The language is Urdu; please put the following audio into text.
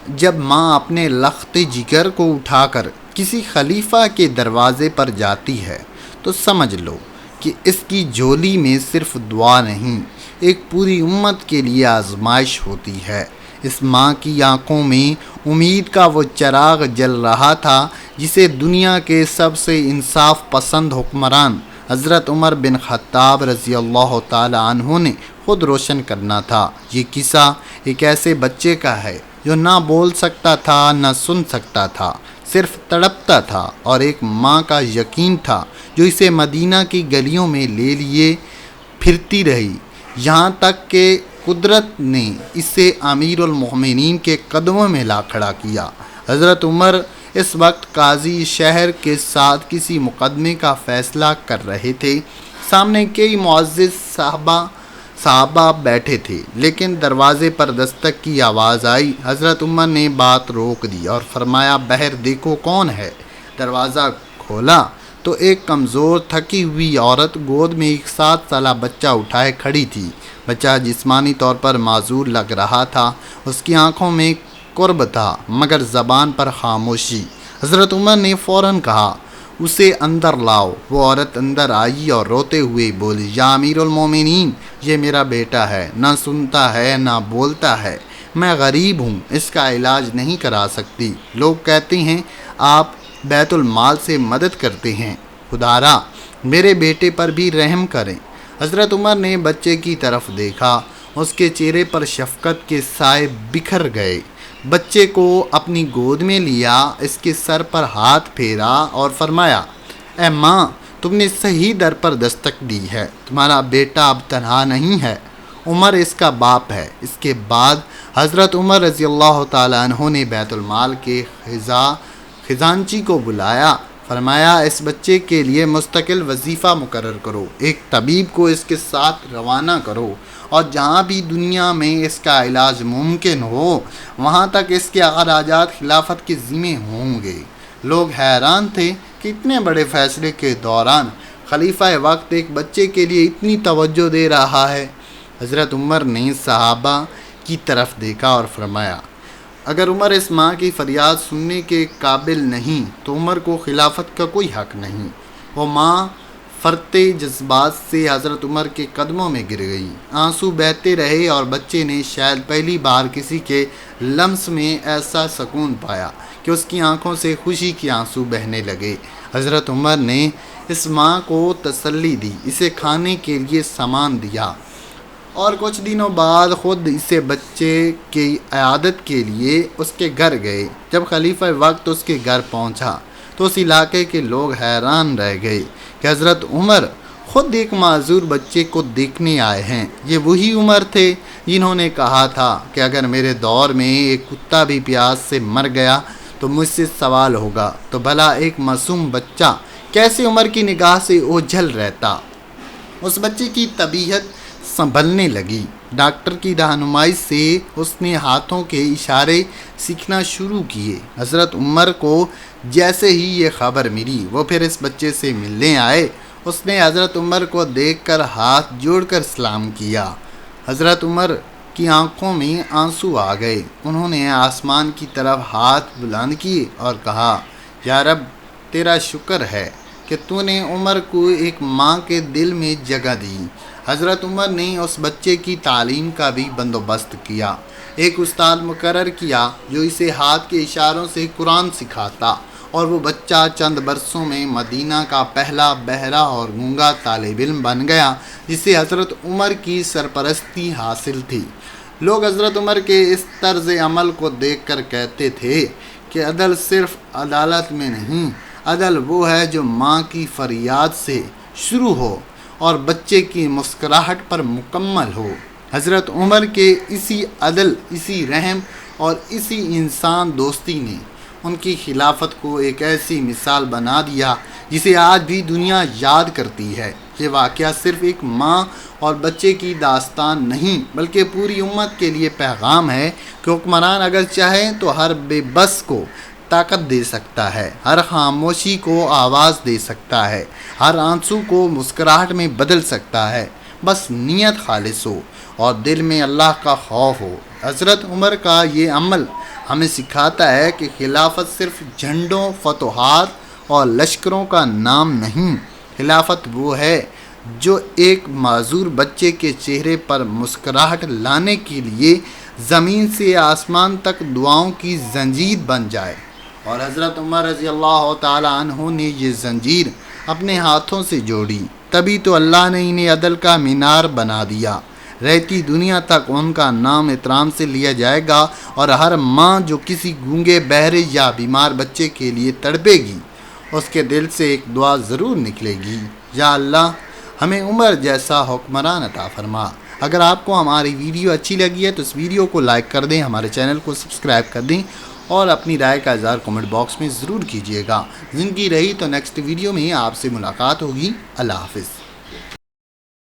جب ماں اپنے لخت جگر کو اٹھا کر کسی خلیفہ کے دروازے پر جاتی ہے تو سمجھ لو کہ اس کی جھولی میں صرف دعا نہیں، ایک پوری امت کے لیے آزمائش ہوتی ہے۔ اس ماں کی آنکھوں میں امید کا وہ چراغ جل رہا تھا جسے دنیا کے سب سے انصاف پسند حکمران حضرت عمر بن خطاب رضی اللہ تعالی عنہ نے خود روشن کرنا تھا۔ یہ قصہ ایک ایسے بچے کا ہے جو نہ بول سکتا تھا نہ سن سکتا تھا، صرف تڑپتا تھا، اور ایک ماں کا یقین تھا جو اسے مدینہ کی گلیوں میں لے لیے پھرتی رہی، یہاں تک کہ قدرت نے اسے امیر المومنین کے قدموں میں لا کھڑا کیا۔ حضرت عمر اس وقت قاضی شہر کے ساتھ کسی مقدمے کا فیصلہ کر رہے تھے۔ سامنے کئی معزز صحابہ بیٹھے تھے، لیکن دروازے پر دستک کی آواز آئی۔ حضرت عمر نے بات روک دی اور فرمایا، باہر دیکھو کون ہے۔ دروازہ کھولا تو ایک کمزور تھکی ہوئی عورت گود میں ایک 7 سالہ بچہ اٹھائے کھڑی تھی۔ بچہ جسمانی طور پر معذور لگ رہا تھا، اس کی آنکھوں میں قرب تھا مگر زبان پر خاموشی۔ حضرت عمر نے فوراً کہا، اسے اندر لاؤ۔ وہ عورت اندر آئی اور روتے ہوئے بولی، یا امیر المومنین، یہ میرا بیٹا ہے، نہ سنتا ہے نہ بولتا ہے، میں غریب ہوں، اس کا علاج نہیں کرا سکتی۔ لوگ کہتے ہیں آپ بیت المال سے مدد کرتے ہیں، خدارا میرے بیٹے پر بھی رحم کریں۔ حضرت عمر نے بچے کی طرف دیکھا، اس کے چہرے پر شفقت کے سائے بکھر گئے۔ بچے کو اپنی گود میں لیا، اس کے سر پر ہاتھ پھیرا اور فرمایا، اے ماں، تم نے صحیح در پر دستک دی ہے، تمہارا بیٹا اب تنہا نہیں ہے، عمر اس کا باپ ہے۔ اس کے بعد حضرت عمر رضی اللہ تعالی عنہ نے بیت المال کے خزانچی کو بلایا، فرمایا، اس بچے کے لیے مستقل وظیفہ مقرر کرو، ایک طبیب کو اس کے ساتھ روانہ کرو، اور جہاں بھی دنیا میں اس کا علاج ممکن ہو وہاں تک اس کے اخراجات خلافت کے ذمہ ہوں گے۔ لوگ حیران تھے کہ اتنے بڑے فیصلے کے دوران خلیفہ وقت ایک بچے کے لیے اتنی توجہ دے رہا ہے۔ حضرت عمر نے صحابہ کی طرف دیکھا اور فرمایا، اگر عمر اس ماں کی فریاد سننے کے قابل نہیں تو عمر کو خلافت کا کوئی حق نہیں۔ وہ ماں فرتے جذبات سے حضرت عمر کے قدموں میں گر گئی، آنسو بہتے رہے، اور بچے نے شاید پہلی بار کسی کے لمس میں ایسا سکون پایا کہ اس کی آنکھوں سے خوشی کے آنسو بہنے لگے۔ حضرت عمر نے اس ماں کو تسلی دی، اسے کھانے کے لیے سامان دیا، اور کچھ دنوں بعد خود اسے بچے کی عیادت کے لیے اس کے گھر گئے۔ جب خلیفہ وقت اس کے گھر پہنچا تو اس علاقے کے لوگ حیران رہ گئے کہ حضرت عمر خود ایک معذور بچے کو دیکھنے آئے ہیں۔ یہ وہی عمر تھے جنہوں نے کہا تھا کہ اگر میرے دور میں ایک کتا بھی پیاس سے مر گیا تو مجھ سے سوال ہوگا، تو بھلا ایک معصوم بچہ کیسے عمر کی نگاہ سے اوجھل رہتا۔ اس بچے کی طبیعت سنبھلنے لگی۔ ڈاکٹر کی رہنمائی سے اس نے ہاتھوں کے اشارے سیکھنا شروع کیے۔ حضرت عمر کو جیسے ہی یہ خبر ملی وہ پھر اس بچے سے ملنے آئے۔ اس نے حضرت عمر کو دیکھ کر ہاتھ جوڑ کر سلام کیا۔ حضرت عمر کی آنکھوں میں آنسو آ گئے، انہوں نے آسمان کی طرف ہاتھ بلند کیے اور کہا، یا رب، تیرا شکر ہے کہ تو نے عمر کو ایک ماں کے دل میں جگہ دی۔ حضرت عمر نے اس بچے کی تعلیم کا بھی بندوبست کیا، ایک استاد مقرر کیا جو اسے ہاتھ کے اشاروں سے قرآن سکھاتا، اور وہ بچہ چند برسوں میں مدینہ کا پہلا بہرا اور گونگا طالب علم بن گیا جسے حضرت عمر کی سرپرستی حاصل تھی۔ لوگ حضرت عمر کے اس طرز عمل کو دیکھ کر کہتے تھے کہ عدل صرف عدالت میں نہیں، عدل وہ ہے جو ماں کی فریاد سے شروع ہو اور بچے کی مسکراہٹ پر مکمل ہو۔ حضرت عمر کے اسی عدل، اسی رحم اور اسی انسان دوستی نے ان کی خلافت کو ایک ایسی مثال بنا دیا جسے آج بھی دنیا یاد کرتی ہے۔ یہ واقعہ صرف ایک ماں اور بچے کی داستان نہیں بلکہ پوری امت کے لیے پیغام ہے کہ حکمران اگر چاہے تو ہر بے بس کو طاقت دے سکتا ہے، ہر خاموشی کو آواز دے سکتا ہے، ہر آنسو کو مسکراہٹ میں بدل سکتا ہے، بس نیت خالص ہو اور دل میں اللہ کا خوف ہو۔ حضرت عمر کا یہ عمل ہمیں سکھاتا ہے کہ خلافت صرف جھنڈوں، فتوحات اور لشکروں کا نام نہیں، خلافت وہ ہے جو ایک معذور بچے کے چہرے پر مسکراہٹ لانے کے لیے زمین سے آسمان تک دعاؤں کی زنجیر بن جائے۔ اور حضرت عمر رضی اللہ تعالی عنہ نے یہ زنجیر اپنے ہاتھوں سے جوڑی، تبھی تو اللہ نے انہیں عدل کا مینار بنا دیا۔ رہتی دنیا تک ان کا نام احترام سے لیا جائے گا، اور ہر ماں جو کسی گونگے، بہرے یا بیمار بچے کے لیے تڑپے گی، اس کے دل سے ایک دعا ضرور نکلے گی، یا اللہ ہمیں عمر جیسا حکمران عطا فرما۔ اگر آپ کو ہماری ویڈیو اچھی لگی ہے تو اس ویڈیو کو لائک کر دیں، ہمارے چینل کو سبسکرائب کر دیں، اور اپنی رائے کا اظہار کمنٹ باکس میں ضرور کیجیے گا۔ زندگی رہی تو نیکسٹ ویڈیو میں آپ سے ملاقات ہوگی۔ اللہ حافظ۔